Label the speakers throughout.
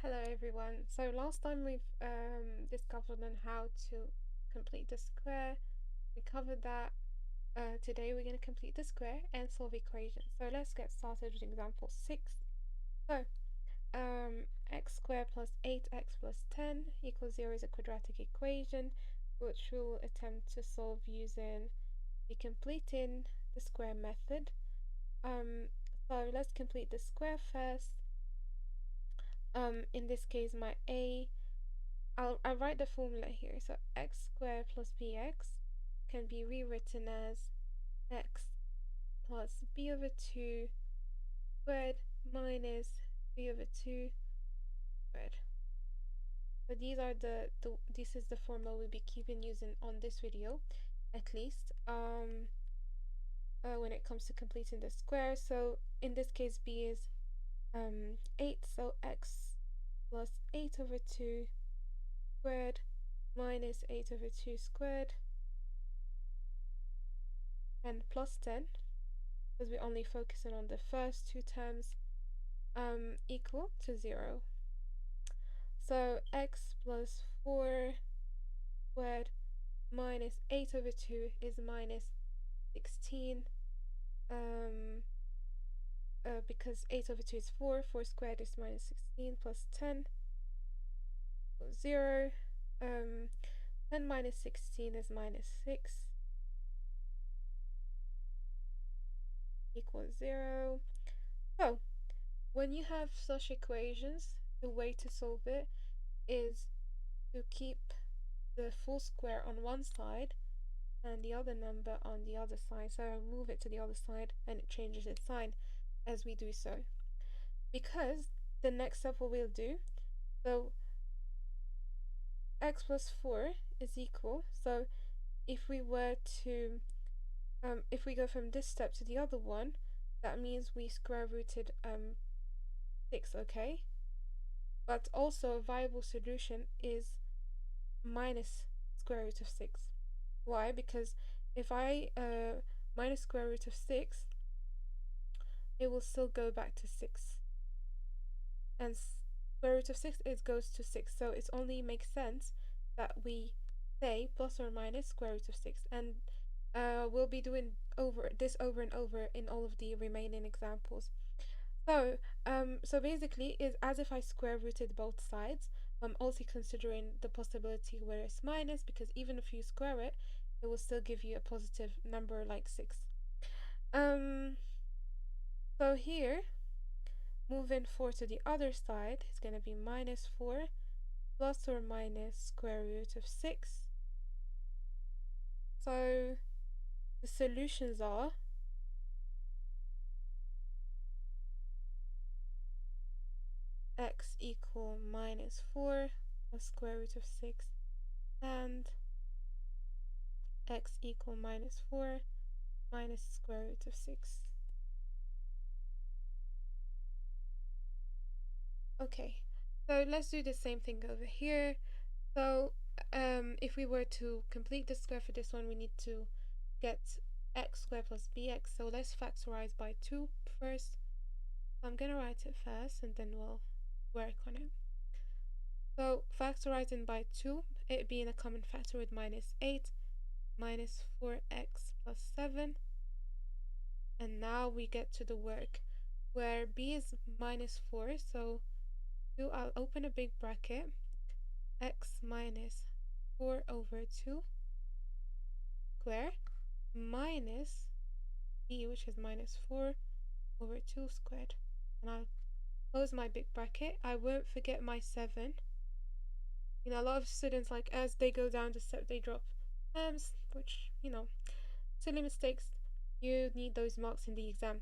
Speaker 1: Hello everyone. So last time we've discovered on how to complete the square. We covered that. Today we're going to complete the square and solve equations. So let's get started with example 6. So x squared plus 8x plus 10 equals 0 is a quadratic equation, which we'll attempt to solve using the completing the square method. So let's complete the square first. In this case, I'll write the formula here. So x squared plus bx can be rewritten as x plus b over 2 squared minus b over 2 squared. So these are this is the formula we'll be keeping using on this video, at least when it comes to completing the square. So in this case, b is 8, so x plus 8 over 2 squared minus 8 over 2 squared and plus 10, because we're only focusing on the first two terms, equal to 0. So x plus 4 squared minus 8 over 2 is minus 16, because 8 over 2 is 4, 4 squared is minus 16, plus 10 equals 0. 10 minus 16 is minus 6, equals 0. So when you have such equations, the way to solve it is to keep the full square on one side and the other number on the other side. So I'll move it to the other side and it changes its sign as we do so. Because the next step what we'll do, so x plus 4 is equal, so if we were to, if we go from this step to the other one, that means we square rooted 6, okay? But also a viable solution is minus square root of 6. Why? Because if I minus square root of 6, it will still go back to 6. And square root of 6, it goes to 6. So it only makes sense that we say plus or minus square root of 6. And we'll be doing this over and over in all of the remaining examples. So, so basically, it's as if I square rooted both sides. I'm also considering the possibility where it's minus, because even if you square it, it will still give you a positive number like 6. So here, moving 4 to the other side, it's going to be minus 4 plus or minus square root of 6. So the solutions are x equal minus 4 plus square root of 6 and x equal minus 4 minus square root of 6. Okay, so let's do the same thing over here. So if we were to complete the square for this one, we need to get x squared plus bx. So let's factorize by 2 first. I'm going to write it first and then we'll work on it. So factorizing by 2, it being a common factor with minus 8, minus 4x plus 7. And now we get to the work where b is minus 4. So I'll open a big bracket, x minus 4 over 2 square minus b, which is minus 4 over 2 squared. And I'll close my big bracket. I won't forget my 7. You know, a lot of students, like, as they go down the step, they drop terms, which, you know, silly mistakes. You need those marks in the exam.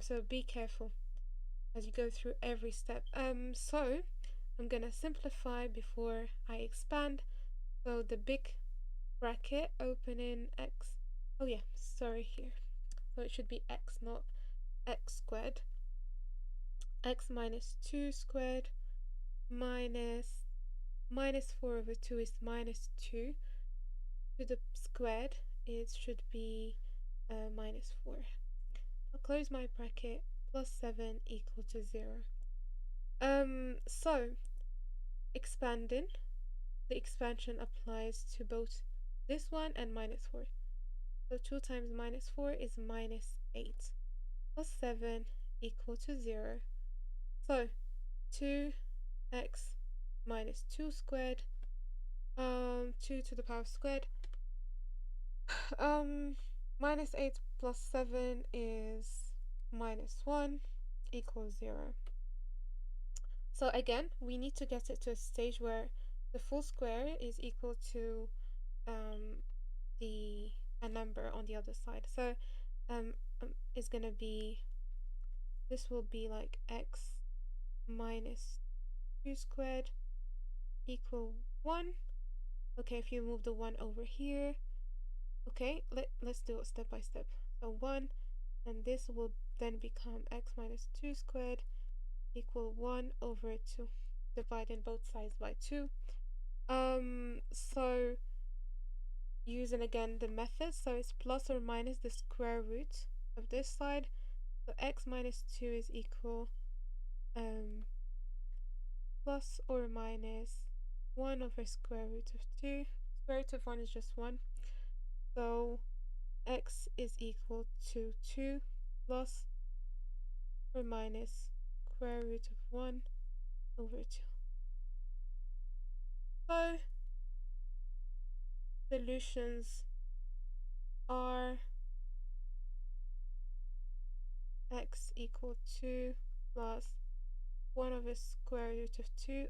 Speaker 1: So be careful as you go through every step. So I'm gonna simplify before I expand. So the big bracket, opening x. Oh yeah, sorry here. So it should be x, not x squared. X minus 2 squared minus 4 over 2 is minus 2. To the squared, it should be minus 4. I'll close my bracket, plus 7 equal to 0. So expanding, the expansion applies to both this one and minus 4. So 2 times minus 4 is minus 8 plus 7 equal to 0. So 2x minus 2 squared, 2 to the power squared, minus 8 plus 7 is minus 1 equals 0. So again, we need to get it to a stage where the full square is equal to um, a number on the other side. So it's gonna be, this will be like x minus 2 squared equal 1. Okay, if you move the 1 over here, okay, let's do it step by step. So 1, and this will then become x minus 2 squared equal 1 over 2, dividing both sides by 2. So using again the method, so it's plus or minus the square root of this side. So x minus 2 is equal plus or minus 1 over square root of 2. Square root of 1 is just 1. So x is equal to 2 plus or minus square root of 1 over 2. So solutions are x equal 2 plus 1 over square root of 2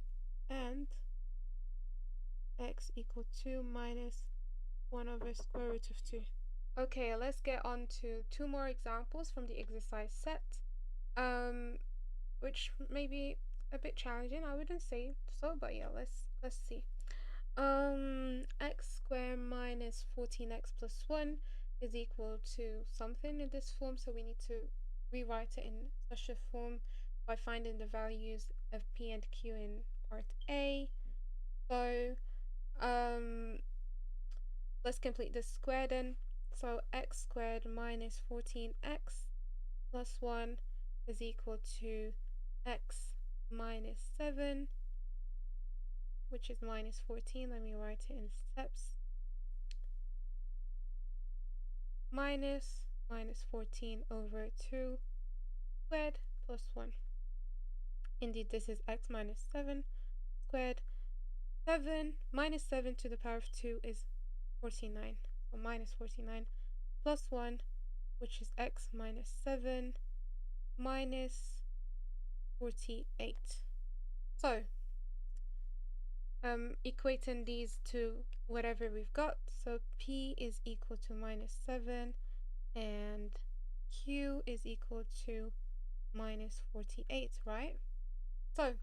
Speaker 1: and x equal 2 minus 1 over square root of 2. Okay, let's get on to 2 more examples from the exercise set, which may be a bit challenging. I wouldn't say so, but yeah, let's see. X squared minus 14x plus 1 is equal to something in this form, so we need to rewrite it in such a form by finding the values of p and q in part A. So let's complete this square then. So x squared minus 14x plus 1 is equal to x minus 7, which is minus 14. Let me write it in steps. Minus 14 over 2 squared plus 1. Indeed, this is x minus 7 squared. 7 minus 7 to the power of 2 is 49. So minus 49 plus 1, which is x minus 7 minus 48. So, equating these to whatever we've got. So p is equal to minus 7 and q is equal to minus 48, right? So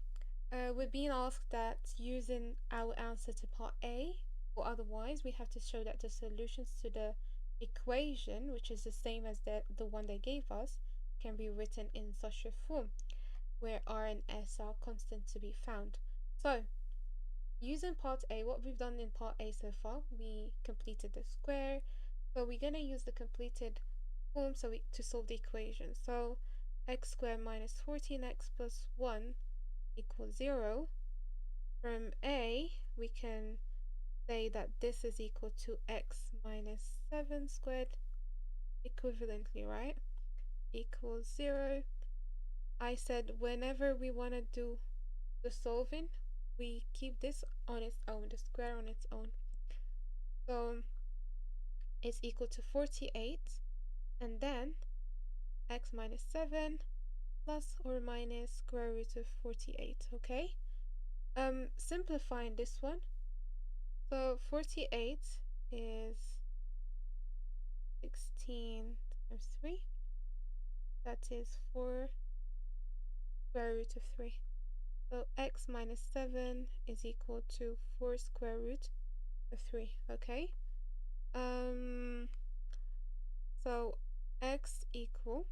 Speaker 1: we're being asked that using our answer to part A, or otherwise we have to show that the solutions to the equation, which is the same as the one they gave us, can be written in such a form where r and s are constant to be found. So using part A, what we've done in part A so far, we completed the square. So we're going to use the completed form to solve the equation. So x squared minus 14x plus 1 equals 0. From A, we can say that this is equal to x minus 7 squared equivalently, right? Equals 0. I said whenever we want to do the solving, we keep this on its own, the square on its own. So it's equal to 48, and then x minus 7 plus or minus square root of 48, okay? Simplifying this one, so 48 is 16 times 3, that is 4 square root of 3. So x minus 7 is equal to 4 square root of 3, okay? So x equal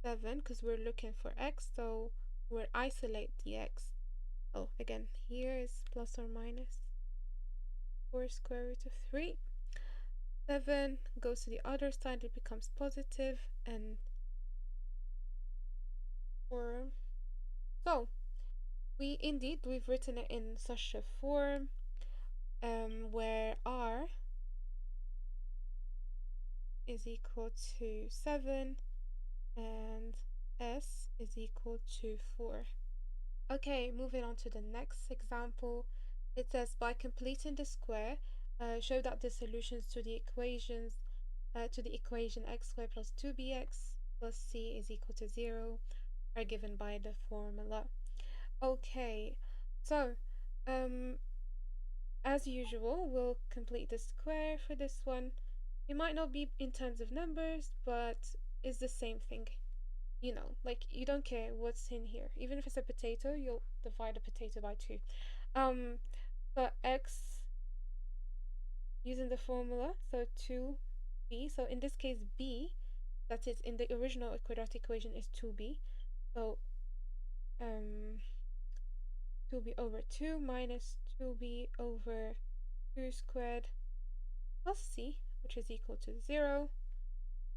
Speaker 1: 7, because we're looking for x, so we'll isolate the x. Oh, again, here is plus or minus 4 square root of 3. 7 goes to the other side, it becomes positive, and 4. So we've written it in such a form where R is equal to 7 and S is equal to 4. Okay, moving on to the next example. It says by completing the square, show that the solutions to the equation x squared plus 2bx plus c is equal to 0 are given by the formula. Okay, so um, as usual, we'll complete the square for this one. It might not be in terms of numbers, but it's the same thing. You know, like you don't care what's in here. Even if it's a potato, you'll divide a potato by 2. For x, using the formula, so 2b. So in this case, b, that is in the original quadratic equation, is 2b. So 2b over 2 minus 2b over 2 squared plus c, which is equal to 0.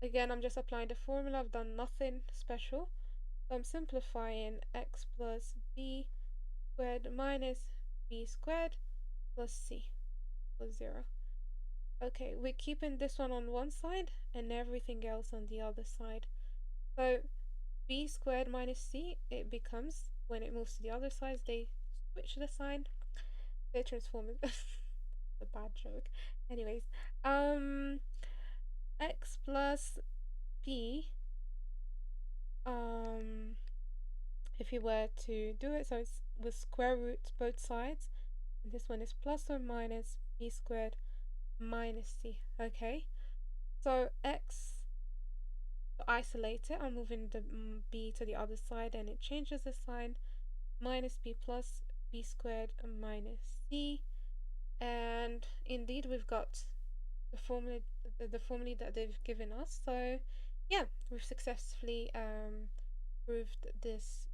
Speaker 1: Again, I'm just applying the formula. I've done nothing special. So I'm simplifying x plus b squared minus b squared plus c plus 0. Okay, we're keeping this one on one side and everything else on the other side. So b squared minus c, it becomes, when it moves to the other side, they switch the sign. They transform it. A bad joke. Anyways, x plus b, if you were to do it, so it's with square roots both sides. And this one is plus or minus b squared minus c. Okay, so x, to isolate it, I'm moving the b to the other side and it changes the sign. Minus b plus b squared minus c. And indeed, we've got the formula, the formula that they've given us. So yeah, we've successfully proved this,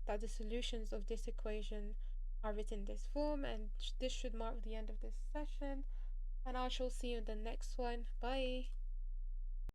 Speaker 1: that the solutions of this equation are written in this form, and this should mark the end of this session, and I shall see you in the next one. Bye.